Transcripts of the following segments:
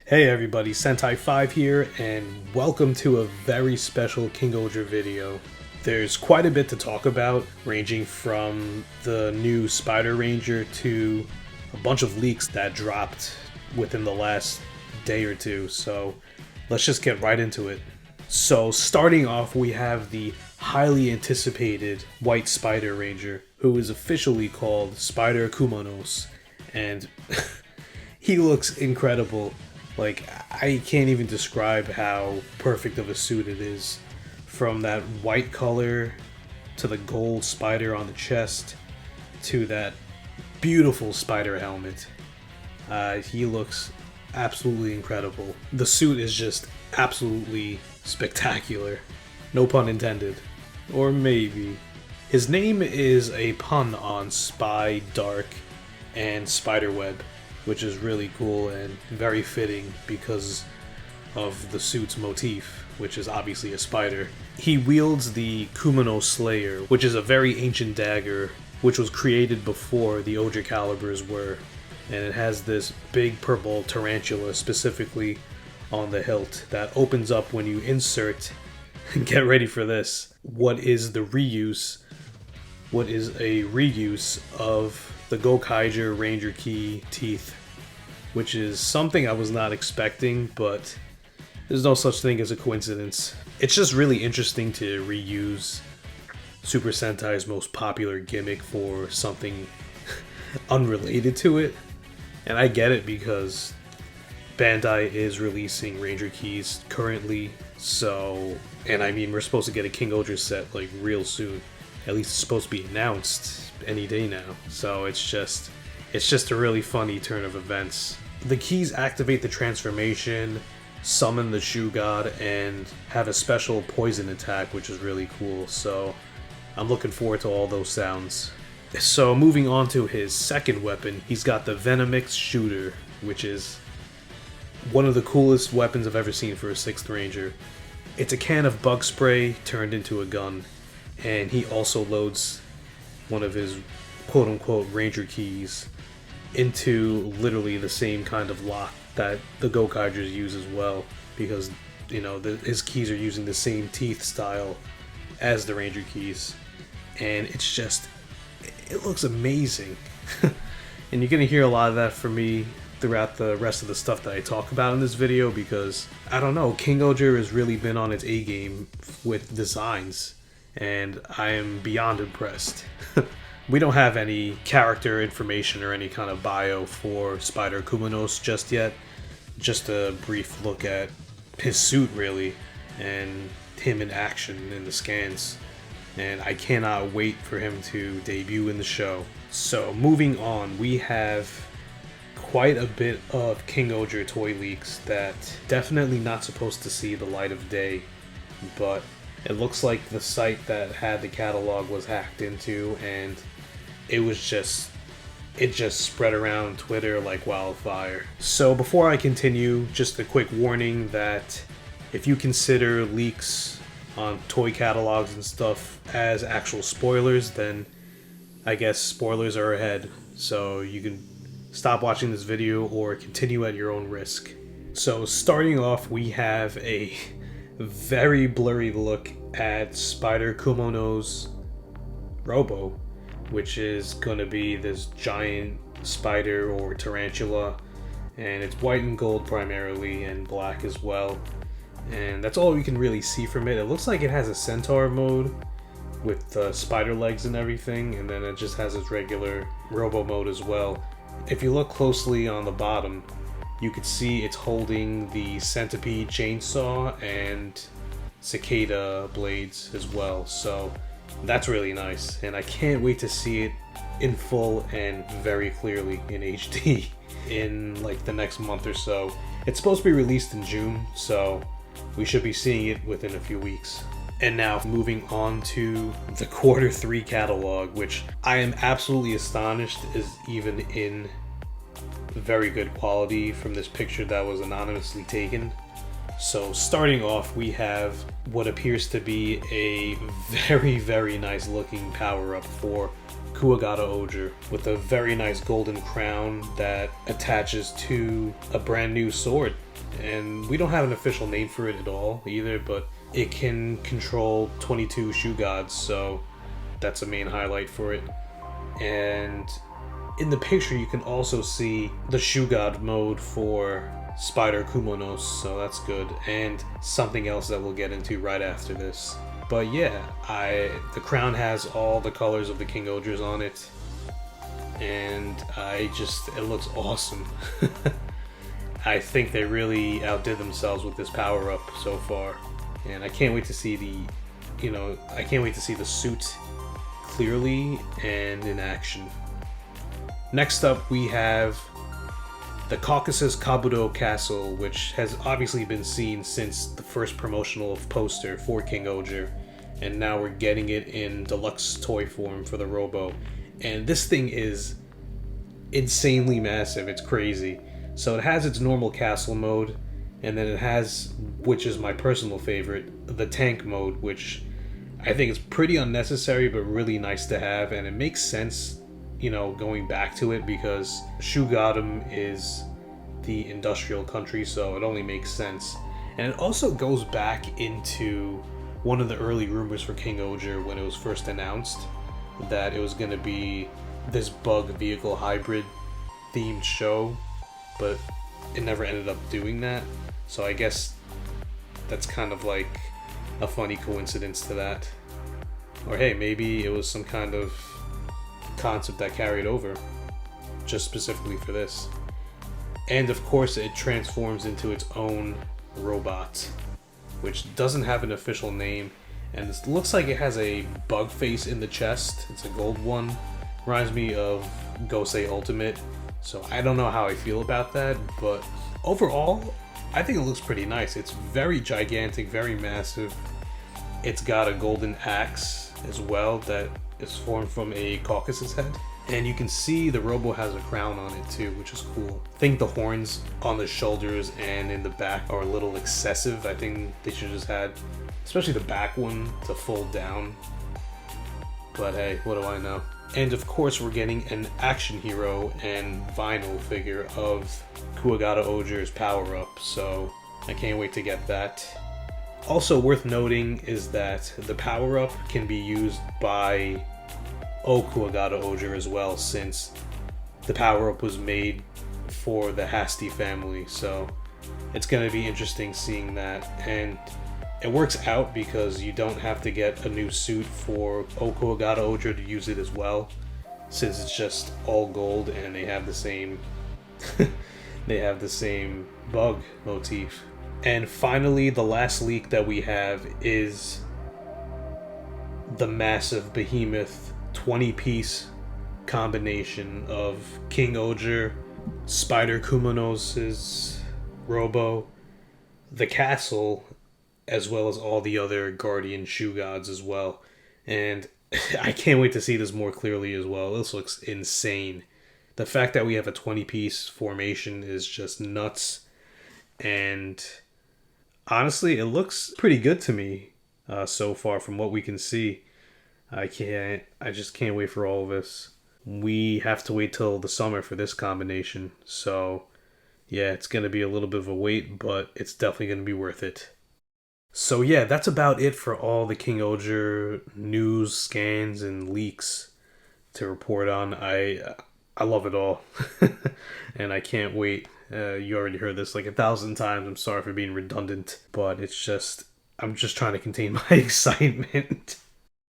Hey everybody, Sentai5 here, and welcome to a very special King-Ohger video. There's quite a bit to talk about, ranging from the new Spider Ranger to a bunch of leaks that dropped within the last day or two, so let's just get right into it. So starting off, we have the highly anticipated White Spider Ranger, who is officially called Spider Kumonos, and he looks incredible. Like, I can't even describe how perfect of a suit it is. From that white color, to the gold spider on the chest, to that beautiful spider helmet. He looks absolutely incredible. The suit is just absolutely spectacular. No pun intended. Or maybe. His name is a pun on spy, dark, and spiderweb, which is really cool and very fitting because of the suit's motif, which is obviously a spider. He wields the Kumono Slayer, which is a very ancient dagger, which was created before the Ohsama calibers were, and it has this big purple tarantula specifically on the hilt that opens up when you insert, get ready for this, what is a reuse of the Kingohger Ranger Key teeth, which is something I was not expecting, but there's no such thing as a coincidence. It's just really interesting to reuse Super Sentai's most popular gimmick for something unrelated to it. And I get it because Bandai is releasing Ranger Keys currently, so, and I mean, we're supposed to get a King-Ohger set like real soon. At least it's supposed to be announced any day now. So it's just a really funny turn of events. The keys activate the transformation, summon the shoe god, and have a special poison attack, which is really cool. So I'm looking forward to all those sounds. So moving on to his second weapon, he's got the Venomix shooter, which is one of the coolest weapons I've ever seen for a 6th Ranger. It's a can of bug spray turned into a gun, and he also loads one of his quote-unquote Ranger keys into literally the same kind of lock that the Kingohgers use as well, because, you know, his keys are using the same teeth style as the Ranger keys, and it's just, it looks amazing. And you're gonna hear a lot of that from me throughout the rest of the stuff that I talk about in this video, because, I don't know, King-Ohger has really been on its A-game with designs, and I am beyond impressed. We don't have any character information or any kind of bio for Spider Kumonos just yet. Just a brief look at his suit, really, and him in action in the scans. And I cannot wait for him to debut in the show. So moving on, we have quite a bit of King-Ohger toy leaks that definitely not supposed to see the light of day, but it looks like the site that had the catalog was hacked into, and it just spread around Twitter like wildfire. So before I continue, just a quick warning that if you consider leaks on toy catalogs and stuff as actual spoilers, then I guess spoilers are ahead. So you can stop watching this video or continue at your own risk. So starting off, we have a very blurry look at Spider Kumonos Robo, which is going to be this giant spider or tarantula, and it's white and gold primarily, and black as well, and that's all you can really see from it. It looks like it has a centaur mode with spider legs and everything, and then it just has its regular Robo mode as well. If you look closely on the bottom, you could see it's holding the centipede chainsaw and cicada blades as well, so that's really nice, and I can't wait to see it in full and very clearly in HD in like the next month or so. It's supposed to be released in June, so we should be seeing it within a few weeks. And now moving on to the Q3 catalog, which I am absolutely astonished is even in very good quality from this picture that was anonymously taken. So starting off, we have what appears to be a very, very nice looking power-up for King-Ohger with a very nice golden crown that attaches to a brand new sword. And we don't have an official name for it at all either, but it can control 22 Shu Gods, so that's a main highlight for it. And in the picture you can also see the Shu God mode for Spider Kumonos, so that's good, and something else that we'll get into right after this. But yeah, the crown has all the colors of the King-Ohgers on it, and it looks awesome. I think they really outdid themselves with this power-up so far, and I can't wait to see the suit clearly and in action. Next up, we have the Caucasus Kabuto Castle, which has obviously been seen since the first promotional poster for King-Ohger, and now we're getting it in deluxe toy form for the Robo. And this thing is insanely massive, it's crazy. So it has its normal castle mode, and then it has, which is my personal favorite, the tank mode, which I think is pretty unnecessary but really nice to have, and it makes sense, going back to it, because Shugadam is the industrial country, so it only makes sense. And it also goes back into one of the early rumors for King-Ohger when it was first announced, that it was going to be this bug vehicle hybrid themed show, but it never ended up doing that. So I guess that's kind of like a funny coincidence to that. Or hey, maybe it was some kind of concept that carried over just specifically for this. And of course it transforms into its own robot, which doesn't have an official name, and it looks like it has a bug face in the chest. It's a gold one. Reminds me of Gosei Ultimate, so I don't know how I feel about that, but overall I think it looks pretty nice. It's very gigantic, very massive. It's got a golden axe as well that is formed from a Caucasus head. And you can see the Robo has a crown on it too, which is cool. I think the horns on the shoulders and in the back are a little excessive. I think they should just had, especially the back one, to fold down. But hey, what do I know? And of course we're getting an action hero and vinyl figure of King-Ohger's power-up, so I can't wait to get that. Also worth noting is that the power-up can be used by King-Ohger as well, since the power-up was made for the Hasty family, so it's going to be interesting seeing that. And it works out because you don't have to get a new suit for King-Ohger to use it as well, since it's just all gold and they have the same bug motif. And finally, the last leak that we have is the massive behemoth 20-piece combination of King-Ohger, Spider Kumonos' Robo, the castle, as well as all the other Guardian Shu Gods as well. And I can't wait to see this more clearly as well. This looks insane. The fact that we have a 20-piece formation is just nuts. And honestly, it looks pretty good to me so far from what we can see. I just can't wait for all of this. We have to wait till the summer for this combination. So yeah, it's going to be a little bit of a wait, but it's definitely going to be worth it. So yeah, that's about it for all the King-Ohger news, scans, and leaks to report on. I love it all. And I can't wait. You already heard this like 1,000 times. I'm sorry for being redundant, but I'm just trying to contain my excitement.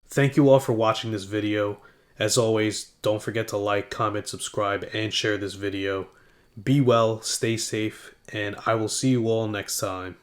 Thank you all for watching this video. As always, don't forget to like, comment, subscribe, and share this video. Be well, stay safe, and I will see you all next time.